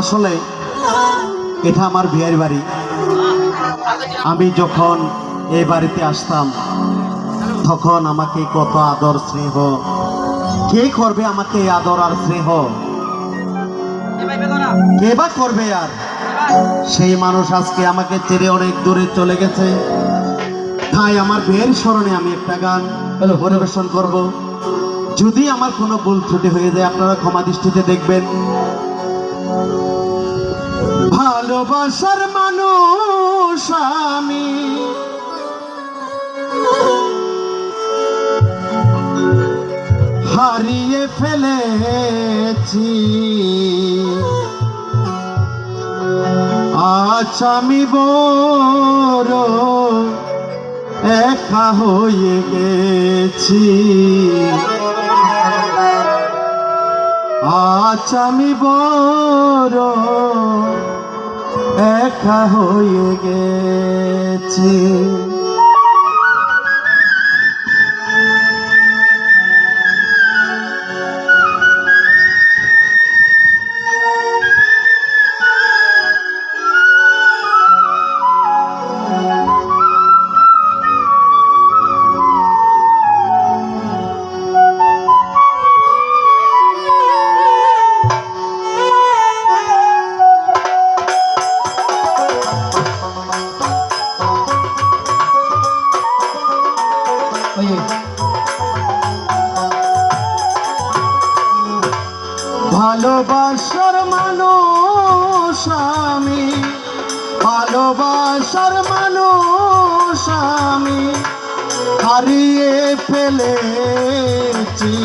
আসলে এটা আমার বিয়ের বাড়ি। আমি যখন এই বাড়িতে আসতাম তখন আমাকে কত আদর স্নেহ, কে করবে আমাকে এই আদর আর স্নেহ, কে বা করবে? আর সেই মানুষ আজকে আমাকে ছেড়ে অনেক দূরে চলে গেছে। তাই আমার বিয়ের স্মরণে আমি একটা গান পরিবেশন করব। যদি আমার কোনো ভুল ত্রুটি হয়ে যায় আপনারা ক্ষমা দৃষ্টিতে দেখবেন। ভালোবাসার মানুষ আমি, হারিয়ে ফেলেছি, আজ আমি বড় একা হয়ে গেছি, আজ আমি বড় একা হয়ে গেছি। ভালোবাসার মানুষ আমি, ভালোবাসার মানুষ আমি, হারিয়ে ফেলেছি,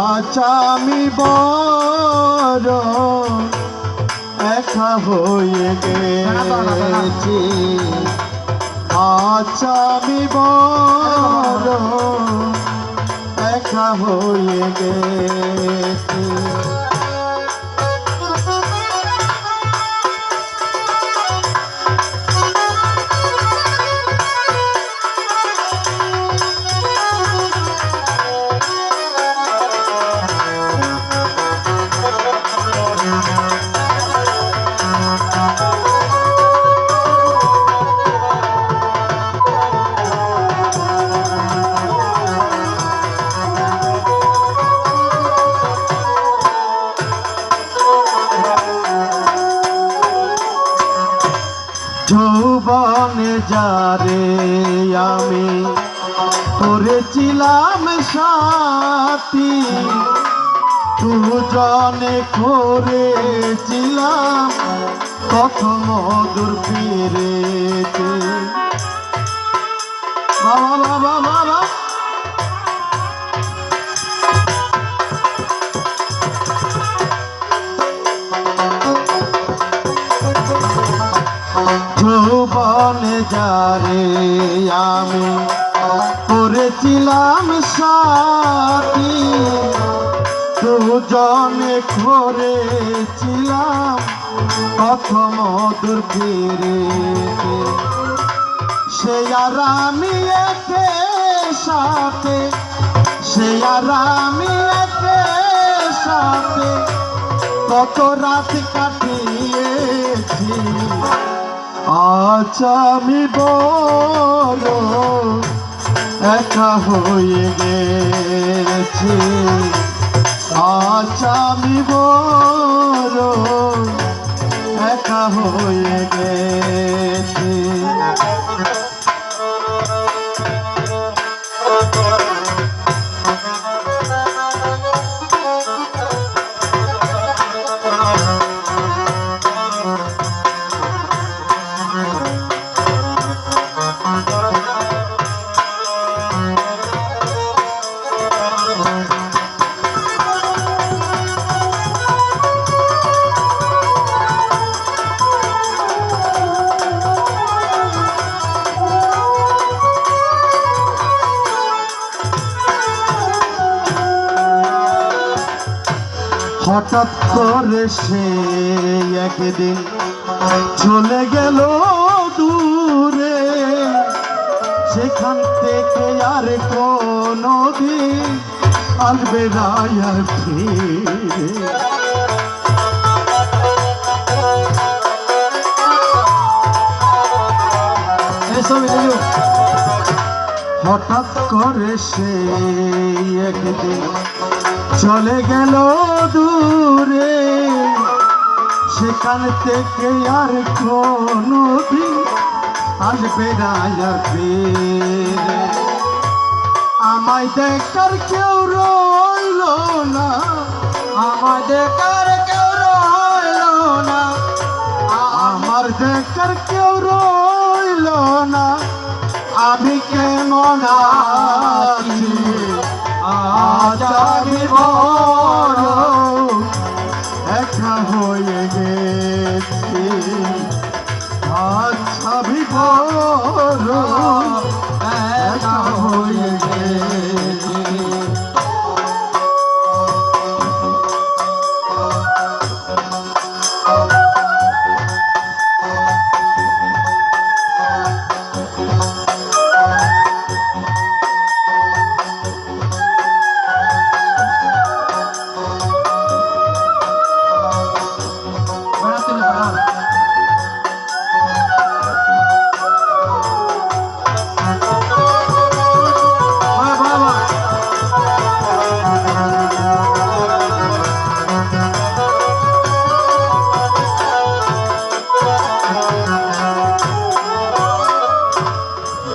আজ আমি বড় একা হয়ে গেছি, আজ আমি বড় একা হয়ে গেছি। যৌবনে যারে আমি করেছিলাম সাথী, দুজনে করেছিলাম কত মধুর ফিরেছে। বাবা বাবা বাবা যৌবনে যারে আমি করেছিলাম সাথী, দুজনে করেছিলাম কত মধুর ফিরেছে। সে আর আমি একে সাথে, সে আর আমি একে সাথে কত রাত কাটিয়েছি, আজ আমি বড় একা হয়ে গেছি, আজ আমি বড় একা হয়ে গেছি। হঠাৎ করে সে একদিন চলে গেল দূরে, সেখান থেকে আর কোনোদিন আসবে না আর ফিরে। হঠাৎ করে সে একদিন চলে গেল দূরে, সেখান থেকে আর কোনদিন আসবে না আর ফিরে। আমায় দেখার কেউ রইল না, আমায় দেখার কেউ রইল না, আমার দেখার কেউ রইল না। আমি কেমন আছি আজ আমি বড় একা হয়ে গেছি, আজ আমি বড় একা হয়ে গেছি।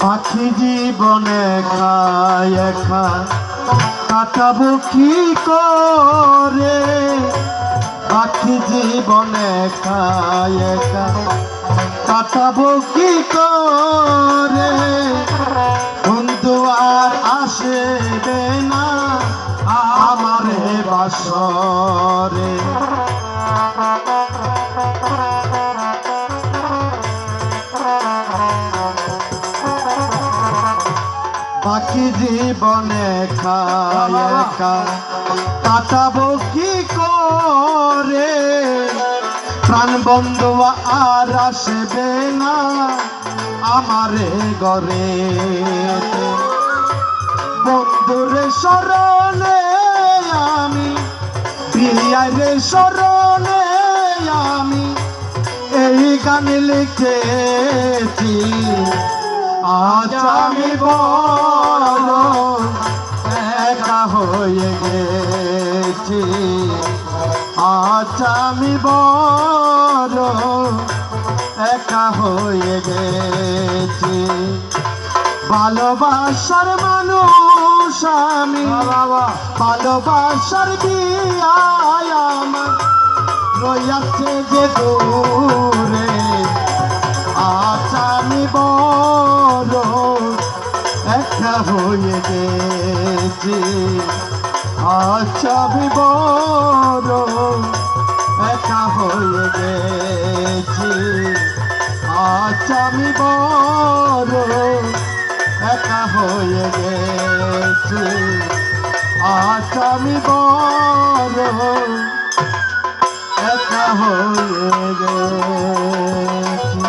পাখি জীবনে একা একা কাটাবো কি করে, পাখি জীবনে একা একা কাটাবো কি করে। বন্ধু আর আসবে না আমার বাসরে, বাকি জীবনে একা একা কাটাবো কি করে। প্রাণ বন্ধু আর আসবে না আমারে ঘরে, বন্ধুরে স্মরণে আমি প্রিয়ারে স্মরণে আমি এই গান লিখেছি। আজ আমি বড় একা হয়ে গেছি, আজ আমি বড় একা হয়ে গেছি। ভালোবাসার মানুষ আমি, ভালোবাসার বিয়ায় আমার রইয়াছে যে দূরে, আজ আমি বড় একা হয়ে গেছি, আজ আমি বড় একা হয়ে গেছি, আজ আমি বড় একা হয়ে গেছি, আজ আমি বড় একা হয়ে গেছি।